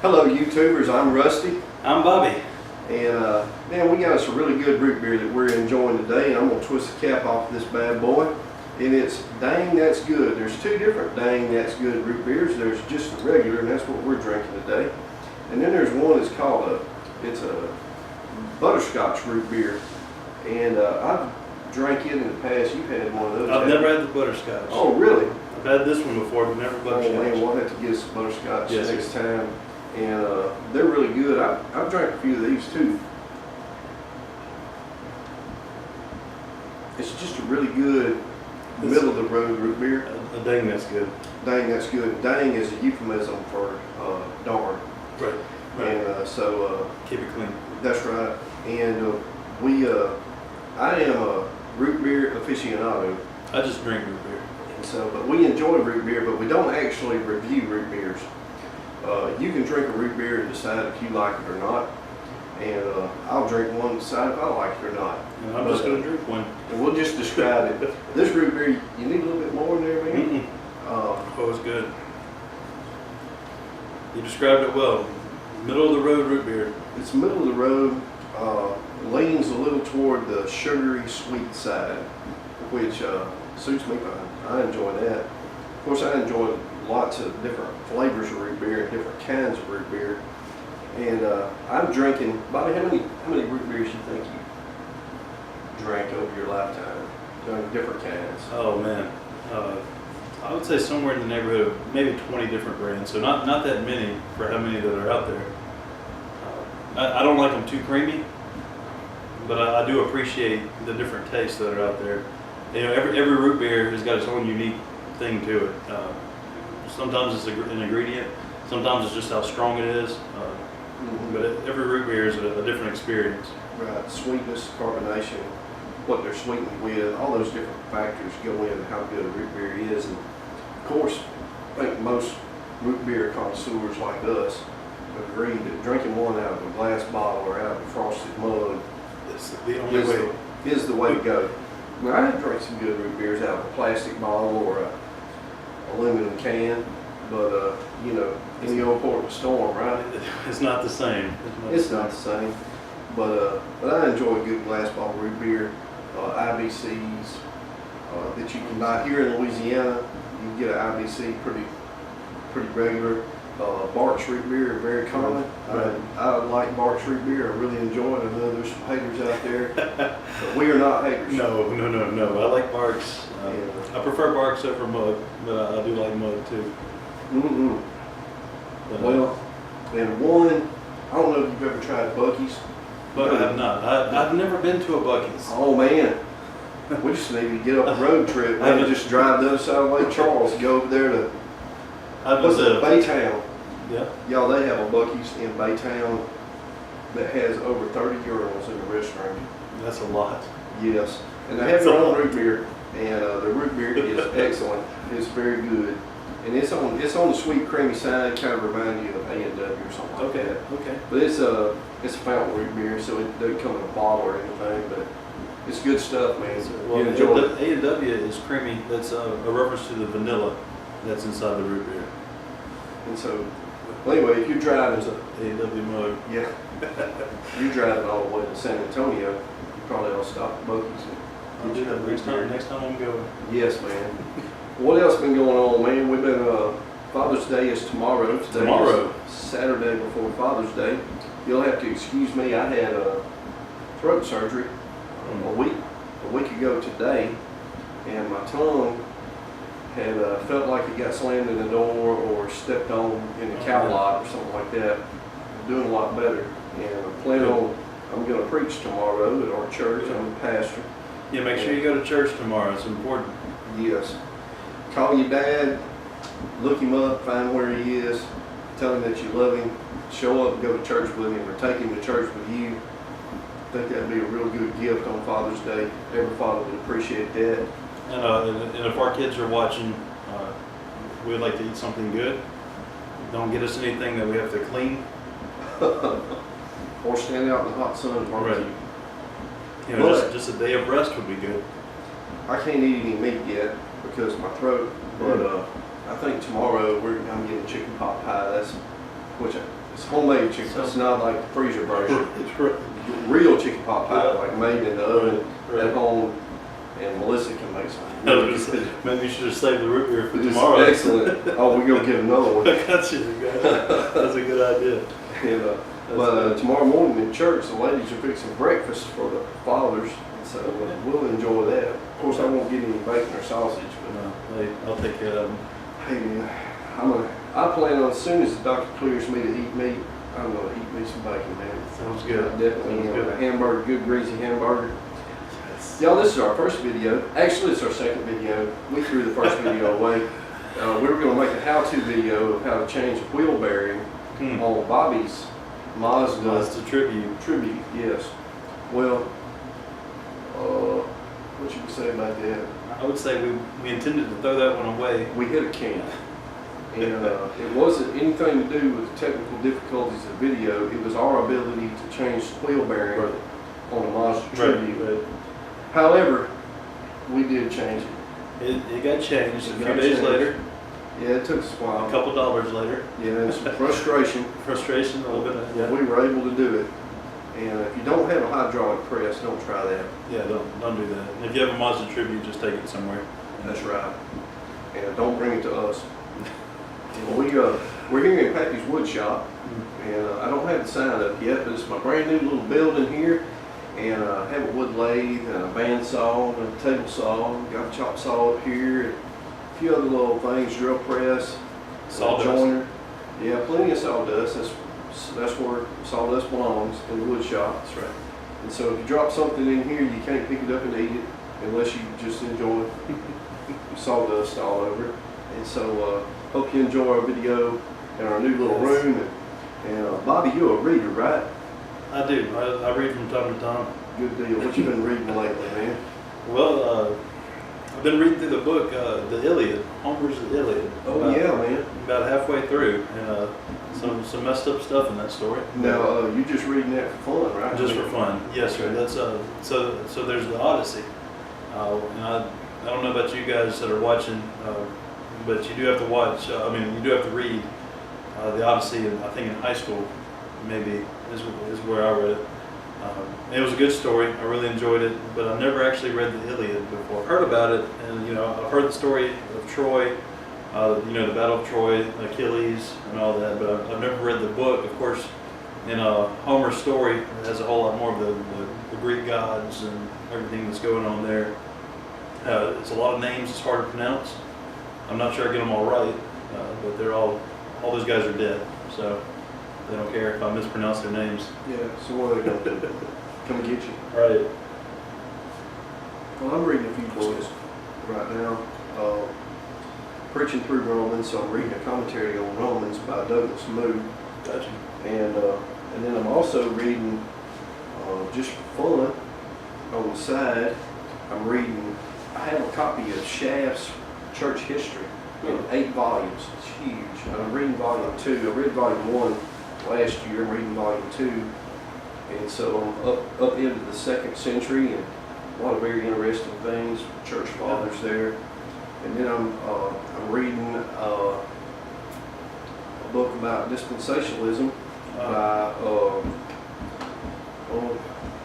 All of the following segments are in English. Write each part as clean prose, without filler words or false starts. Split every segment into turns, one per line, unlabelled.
Hello YouTubers, I'm Rusty,
I'm Bobby.
and man, we got us a really good root beer that we're enjoying today, and I'm going to twist the cap off this bad boy, and it's Dang That's Good. There's two different Dang That's Good root beers. There's just the regular, and that's what we're drinking today, and then there's one that's called it's a butterscotch root beer, and I've drank it in the past. You've had one of those.
I've never had the butterscotch.
Oh really?
I've had this one before, but never butterscotch.
Oh man, we'll have to get some butterscotch
Yes,
next time. And they're really good. I've drank a few of these too. It's just a really good middle of the road root beer.
A Dang That's Good.
Dang That's Good. Dang is a euphemism for darn.
Right.
And so
keep it clean.
that's right. And I am a root beer aficionado.
I just drink root beer.
And so, but we enjoy root beer, but we don't actually review root beers. You can drink a root beer and decide if you like it or not, and I'll drink one and decide if I like it or not.
And I'm just going to drink one.
And we'll just describe it. This root beer, you need a little bit more in there, man?
Oh, it's good. You described it well. Middle of the road root beer.
It's middle of the road, leans a little toward the sugary sweet side, which suits me fine. I enjoy that. Of course, I enjoy lots of different flavors of root beer and different kinds of root beer. And I'm drinking, Bobby, how many root beers you think you drank over your lifetime? Different kinds.
Oh man. I would say somewhere in the neighborhood of maybe 20 different brands. So not that many for how many that are out there. I don't like them too creamy, but I do appreciate the different tastes that are out there. You know, every root beer has got its own unique thing to it. Sometimes it's an ingredient, sometimes it's just how strong it is. But every root beer is a different experience.
Right, sweetness, carbonation, what they're sweetened with, all those different factors go into how good a root beer is. And of course, I think most root beer connoisseurs like us agree that drinking one out of a glass bottle or out of a frosted mug
It's the only way.
Is the way to go. Now, I have drank some good root beers out of a plastic bottle or a aluminum can, but you know, in the old port of a storm, right?
It's not the same.
It's not the same. But I enjoy a good glass bottle root beer. IBCs that you can buy here in Louisiana. You can get an IBC pretty regular. Barks root beer are very common.
Right.
I like Barks root beer. I really enjoy it. I know there's some haters out there, but we are not haters.
No. I like Barks. I prefer Barks over Mug, but I do like Mug too.
Well, and one, I don't know if you've ever tried Bucky's.
But I have not. I've never been to a Bucky's.
Oh man, we just need to get up a road trip. Maybe just drive the other side of Lake Charles, go over there to Baytown.
Yeah.
Y'all, they have a Bucky's in Baytown that has over 30 urinals in the restaurant.
That's a lot.
Yes, and they have their own root beer, and the root beer is excellent. It's very good, and it's on the sweet creamy side. Kind of reminds you of A&W or something like that.
Okay.
But it's a fountain root beer, so it doesn't come in a bottle or anything. But it's good stuff, man.
Well,
you enjoy it.
A&W is creamy. That's a reference to the vanilla that's inside the root beer.
And so, well, anyway, if you're driving,
There's a A&W mug.
yeah, you're driving all the way to San Antonio, you probably ought to stop at Bucky's.
I'll do that next time I'm going.
Yes, man. What else been going on, man? We've been Father's Day is tomorrow. Today
Tomorrow.
is Saturday before Father's Day. You'll have to excuse me. I had throat surgery a week ago today, and my tongue had felt like it got slammed in the door or stepped on in the cow lot or something like that. I'm doing a lot better, and I'm going to preach tomorrow at our church. I'm a pastor.
Yeah, make sure you go to church tomorrow. It's important.
Yes. Call your dad, look him up, find where he is, tell him that you love him, show up and go to church with him, or take him to church with you. I think that'd be a real good gift on Father's Day. Every father would appreciate that.
And if our kids are watching, we'd like to eat something good. Don't get us anything that we have to clean.
Or stand out in the hot sun and barbecue.
Right. You know, just a day of rest would be good.
I can't eat any meat yet because of my throat, but I think tomorrow I'm getting chicken pot pie. which it's homemade chicken. It's not like the freezer version.
It's right.
Real chicken pot pie,
Yeah.
like made in the oven
Right.
at home. And Melissa can make some.
I
Really
was gonna
good.
say, maybe you should have saved the root beer for
It's
tomorrow.
excellent. Oh, we're gonna get another one.
I got you. That's a good idea.
And,
That's
but
good.
tomorrow morning in church, the ladies are fixing breakfast for the fathers, and so we'll enjoy that. Of course, I won't get any bacon or sausage, but
Hey, I'll take care of them.
hey, man, I plan on as soon as the doctor clears me to eat meat, I'm gonna eat me some bacon, man.
Sounds
I
good.
definitely
Sounds
am.
good.
A hamburger, good greasy hamburger. Y'all, this is our first video. Actually, it's our second video. We threw the first video away. We were going to make a how-to video of how to change a wheel bearing on Bobby's Mazda
That's the tribute.
Tribute. Yes. Well, what you can say about that?
I would say we intended to throw that one away.
We hit a can, and it wasn't anything to do with the technical difficulties of the video. It was our ability to change the wheel bearing
Right.
on a Mazda Tribute.
Right.
However, we did change it.
It got changed a
It
few
got
days
changed.
later,
Yeah, it took us a while.
a couple dollars later.
Yeah, and some frustration.
Frustration, a little bit of, yeah.
We were able to do it. And if you don't have a hydraulic press, don't try that.
Yeah, don't do that. And if you have a Mazda Tribute, just take it somewhere.
That's right. And don't bring it to us. And we're here in Pappy's Wood Shop, and I don't have the sign up yet, but it's my brand new little building here. And I have a wood lathe and a bandsaw and a table saw. Got a chop saw up here. A few other little things, drill press,
Sawdust.
joiner. Yeah, plenty of sawdust. That's where sawdust belongs, in the wood shop.
That's right.
And so if you drop something in here, you can't pick it up and eat it unless you just enjoy sawdust all over it. And so hope you enjoy our video in our new little
Yes.
room. And Bobby, you're a reader, right?
I do. I read from time to time.
Good deal. What you been reading lately, man?
Well, I've been reading through the book, the Iliad, Homer's The Iliad.
Oh yeah, man.
About halfway through, and some messed up stuff in that story.
Now you just reading that for fun, right?
Just for fun, yes, sir.
Okay.
That's so there's the Odyssey, and I don't know about you guys that are watching, but you do have to watch. I mean, you do have to read the Odyssey. And I think in high school, maybe is where I read it. It was a good story. I really enjoyed it, but I've never actually read the Iliad before. I've heard about it, and I've heard the story of Troy. The Battle of Troy, Achilles, and all that, but I've never read the book. Of course, in Homer's story, it has a whole lot more of the Greek gods and everything that's going on there. It's a lot of names. It's hard to pronounce. I'm not sure I get them all right, but they're all those guys are dead, so they don't care if I mispronounce their names.
Yeah. So what are they gonna do? Come get you?
Right.
Well, I'm reading a few books right now. Preaching through Romans, so I'm reading a commentary on Romans by Douglas Moo.
Gotcha.
And then I'm also reading, just for fun, on the side, I have a copy of Shaft's Church History in 8 volumes. It's huge. I'm reading volume 2. I read volume 1 last year. I'm reading volume 2. And so I'm up into the 2nd century, and a lot of very interesting things, church fathers there. And then I'm reading a book about dispensationalism by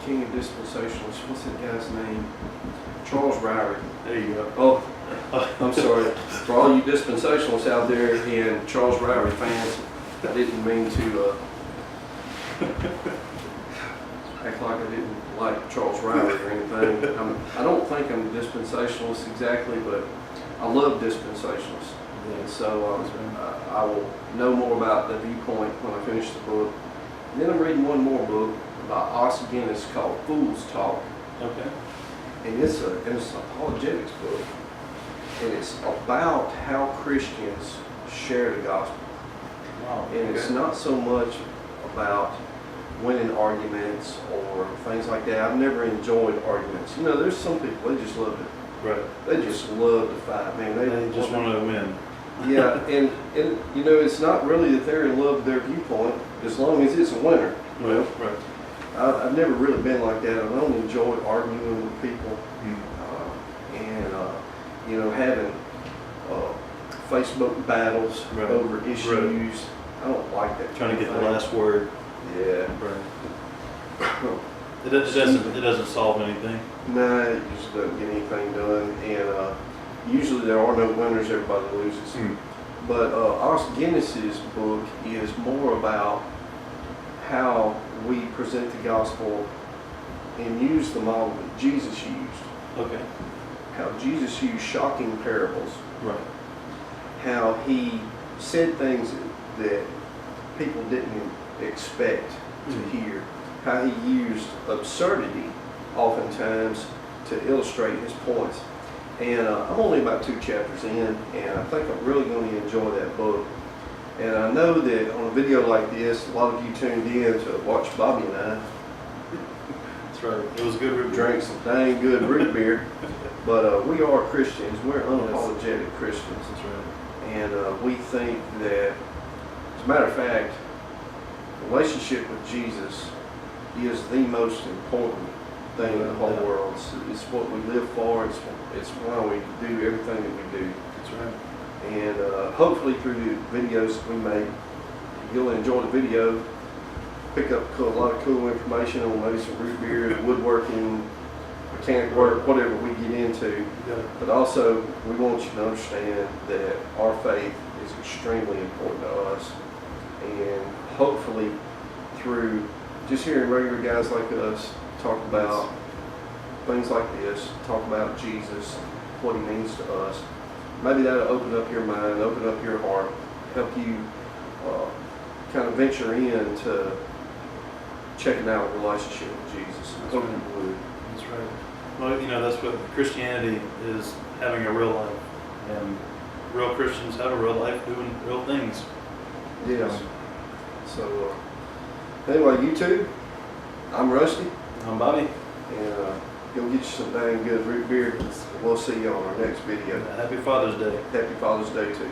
King of Dispensationalists. What's that guy's name? Charles Ryrie.
There you go.
Oh, I'm sorry. For all you dispensationalists out there and Charles Ryrie fans, I didn't mean to act like I didn't like Charles Ryrie or anything. I don't think I'm a dispensationalist exactly, but I love dispensationalists. And so I will know more about the viewpoint when I finish the book. And then I'm reading one more book by Os Guinness called Fool's Talk.
Okay.
And it's an apologetics book. And it's about how Christians share the gospel.
Wow.
And it's not so much about winning arguments or things like that. I've never enjoyed arguments. There's some people, they just love it.
Right.
They just love to fight, man.
They just want to win.
Yeah, and it's not really that they're in love with their viewpoint, as long as it's a winner.
Right.
I've never really been like that. I don't enjoy arguing with people, and having Facebook battles
Right.
over issues. I don't like that.
Trying to get the
thing.
last word.
Yeah.
Right. It doesn't solve anything.
No, it just doesn't get anything done, and usually there are no winners, everybody loses. But our Guinness's book is more about how we present the gospel and use the model that Jesus used.
Okay.
How Jesus used shocking parables.
Right.
How he said things that people didn't expect to hear. How he used absurdity oftentimes to illustrate his points. And I'm only about 2 chapters in, and I think I'm really going to enjoy that book. And I know that on a video like this, a lot of you tuned in to watch Bobby and I
That's right. It was good root beer.
drink some dang good root beer. But we are Christians. We're unapologetic Christians.
That's right.
And we think that, as a matter of fact, relationship with Jesus is the most important thing in the whole world. It's what we live for. It's why we do everything that we do.
That's right.
And hopefully through the videos that we make, you'll enjoy the video, pick up a lot of cool information on maybe some root beer, woodworking, mechanic work, whatever we get into.
Yeah.
But also, we want you to understand that our faith is extremely important to us. And hopefully through just hearing regular guys like us talk about things like this, talk about Jesus, what he means to us, maybe that'll open up your mind, open up your heart, help you kind of venture into checking out a relationship with Jesus. I hope you would.
That's right. Well, that's what Christianity is, having a real life. And real Christians have a real life doing real things.
Yes. So, anyway, you two, I'm Rusty.
I'm Bobby.
And go get you some dang good root beer. We'll see you on our next video.
Happy Father's Day.
Happy Father's Day to you.